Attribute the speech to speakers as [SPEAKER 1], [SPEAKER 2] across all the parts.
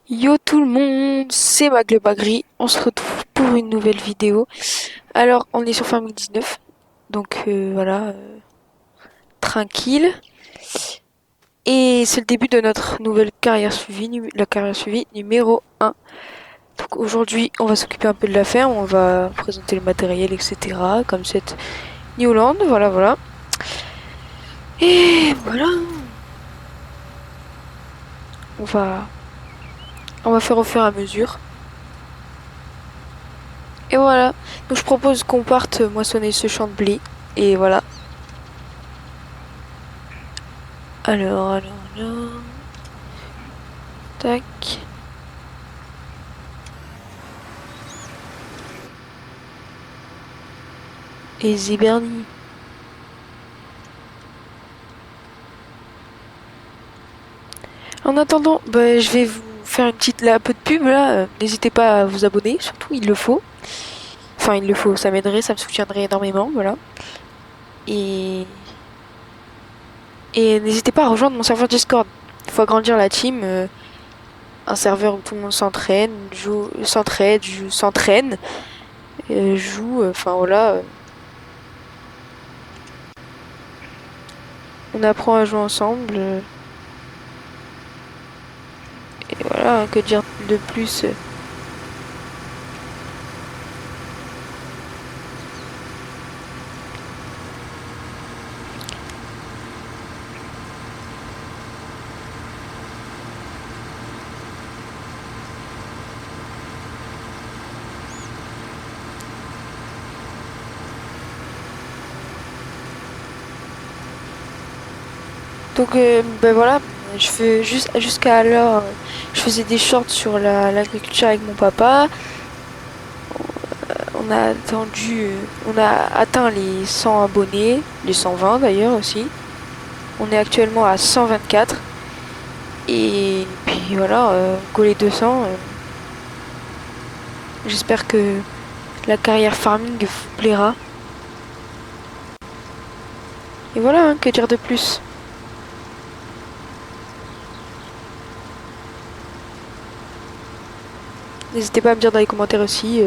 [SPEAKER 1] Yo tout le monde, c'est Maglebagri, on se retrouve pour une nouvelle vidéo. Alors on est sur Farming 19, donc voilà, tranquille. Et c'est le début de notre nouvelle carrière suivie, la carrière suivie numéro 1. Donc aujourd'hui on va s'occuper un peu de la ferme, on va présenter le matériel, etc. Comme cette Newland, voilà voilà. Et voilà, on va, on va faire au fur et à mesure. Et voilà, donc je propose qu'on parte moissonner ce champ de blé. Et voilà. Alors. Tac. Et Ziberni. En attendant, bah, je vais vous faire une petite un peu de pub là. N'hésitez pas à vous abonner, surtout il le faut. Enfin, il le faut, ça m'aiderait, ça me soutiendrait énormément, voilà. Et, et n'hésitez pas à rejoindre mon serveur Discord. Il faut agrandir la team. Un serveur où tout le monde s'entraîne, s'entraîne, joue, enfin voilà. On apprend à jouer ensemble. Et voilà, que dire de plus. Donc ben voilà, je fais jusqu'à alors je faisais des shorts sur l'agriculture avec mon papa. On a atteint les 100 abonnés, les 120 d'ailleurs aussi. On est actuellement à 124 et puis voilà, go les 200. J'espère que la carrière farming vous plaira. Et voilà, hein, que dire de plus. N'hésitez pas à me dire dans les commentaires aussi.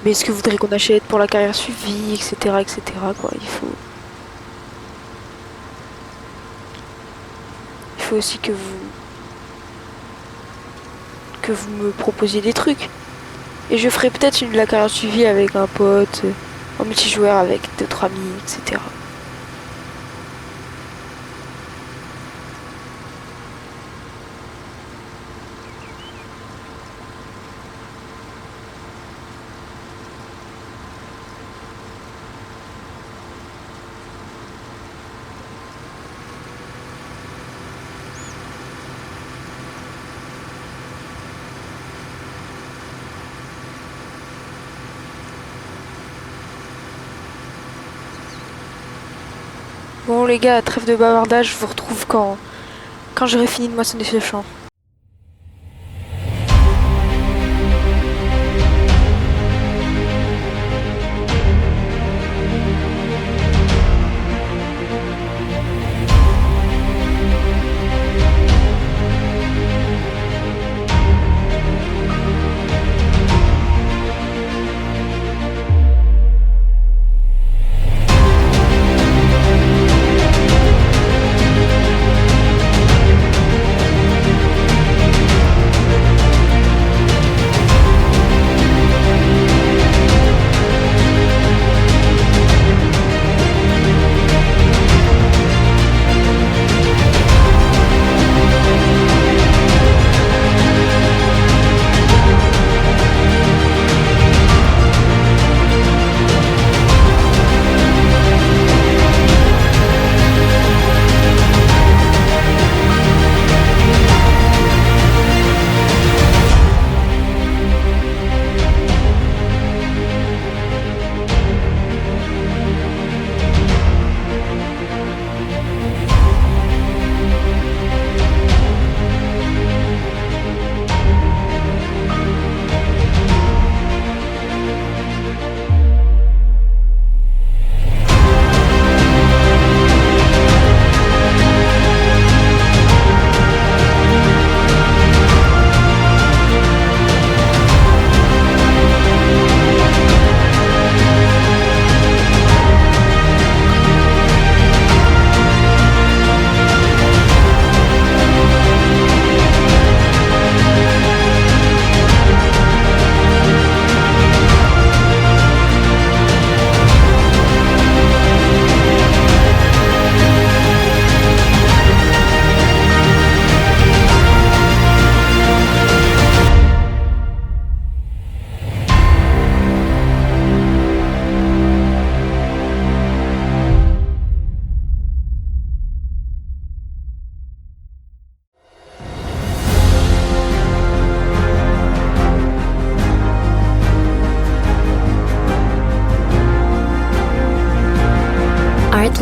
[SPEAKER 1] Mais est-ce que vous voudrez qu'on achète pour la carrière suivie, etc., etc. Quoi. Il faut aussi que vous me proposiez des trucs. Et je ferai peut-être une de la carrière suivie avec un pote, en multijoueur avec d'autres amis, etc. Bon les gars, trêve de bavardage, je vous retrouve quand j'aurai fini de moissonner ce champ.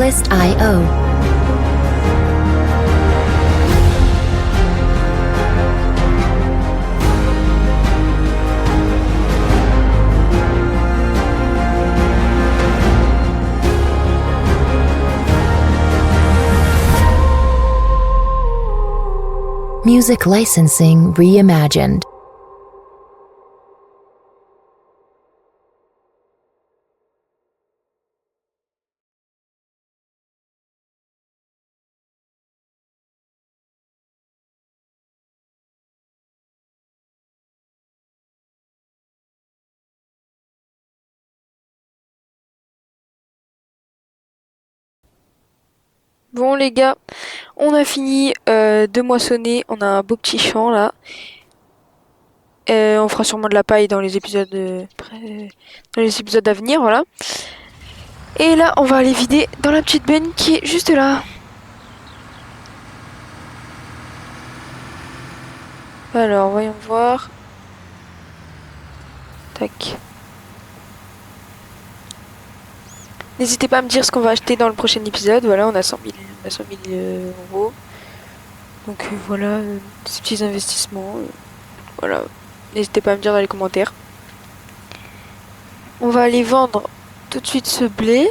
[SPEAKER 2] Artlist.io. Music licensing reimagined.
[SPEAKER 1] Bon les gars, on a fini de moissonner, on a un beau petit champ là. On fera sûrement de la paille dans les épisodes à venir, voilà. Et là, on va aller vider dans la petite benne qui est juste là. Alors, voyons voir. Tac. N'hésitez pas à me dire ce qu'on va acheter dans le prochain épisode. Voilà, on a 100 000 euros. Donc voilà, ces petits investissements. Voilà. N'hésitez pas à me dire dans les commentaires. On va aller vendre tout de suite ce blé.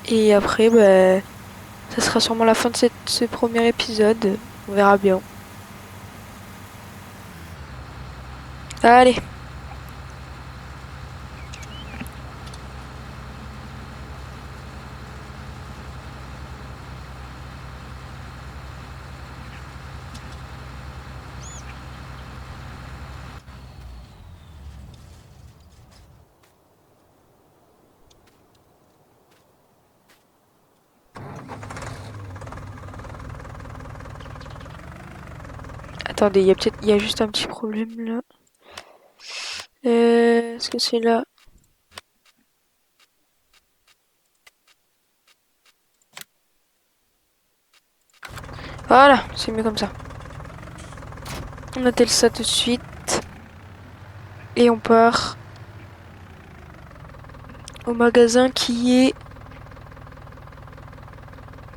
[SPEAKER 1] Et après, bah, ça sera sûrement la fin de ce premier épisode. On verra bien. Allez. Attendez, il y a juste un petit problème là. Est-ce que c'est là? Voilà, c'est mieux comme ça. On attelle ça tout de suite. Et on part au magasin qui est...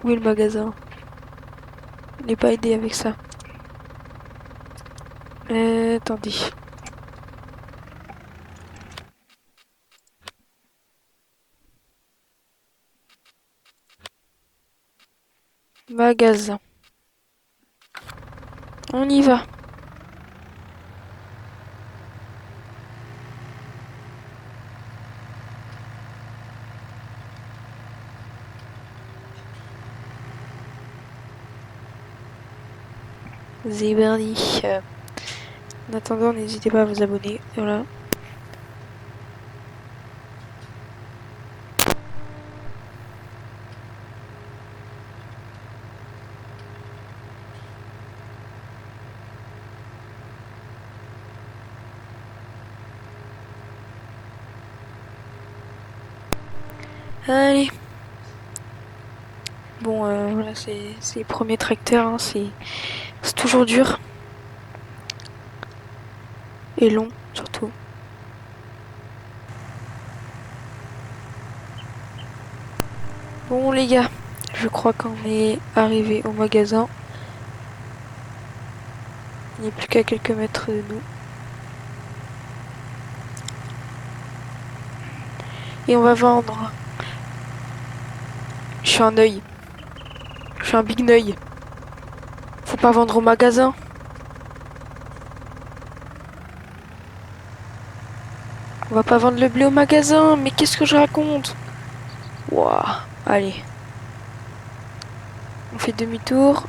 [SPEAKER 1] Où est le magasin? On n'est pas aidé avec ça. Attendez. Magasin. On y va. C'est parti. En attendant, n'hésitez pas à vous abonner. Voilà. Allez. Bon, voilà, c'est les premiers tracteurs. Hein, c'est toujours dur. Et long, surtout. Bon, les gars, je crois qu'on est arrivé au magasin. Il n'y a plus qu'à quelques mètres de nous. Et on va vendre. Je suis un œil. Je suis un big œil. Faut pas vendre au magasin. On va pas vendre le blé au magasin. Mais qu'est-ce que je raconte? Wouah. Allez. On fait demi-tour.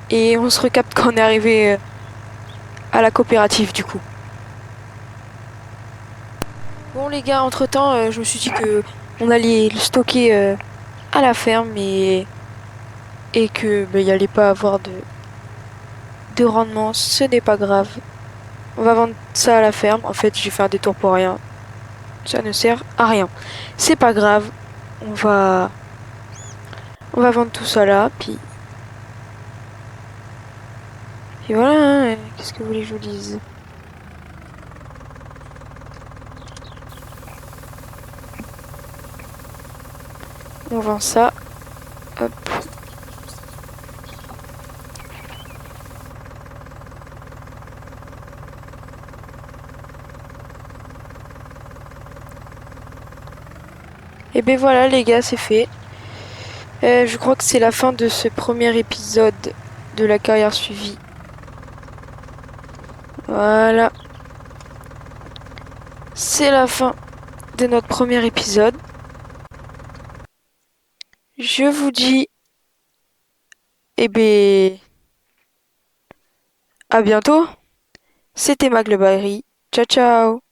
[SPEAKER 1] Et on se recapte quand on est arrivé à la coopérative du coup. Bon les gars, entre-temps, je me suis dit que on allait le stocker à la ferme et que il n'y allait pas avoir de rendement. Ce n'est pas grave. On va vendre ça à la ferme. En fait, j'ai fait un détour pour rien. Ça ne sert à rien. C'est pas grave. On va vendre tout ça là, puis voilà. Hein. Qu'est-ce que vous voulez que je vous dise? On vend ça. Hop. Et ben voilà les gars, c'est fait. Je crois que c'est la fin de ce premier épisode de la carrière suivie. Voilà. C'est la fin de notre premier épisode. Je vous dis, eh ben, à bientôt. C'était Maglobairi. Ciao ciao.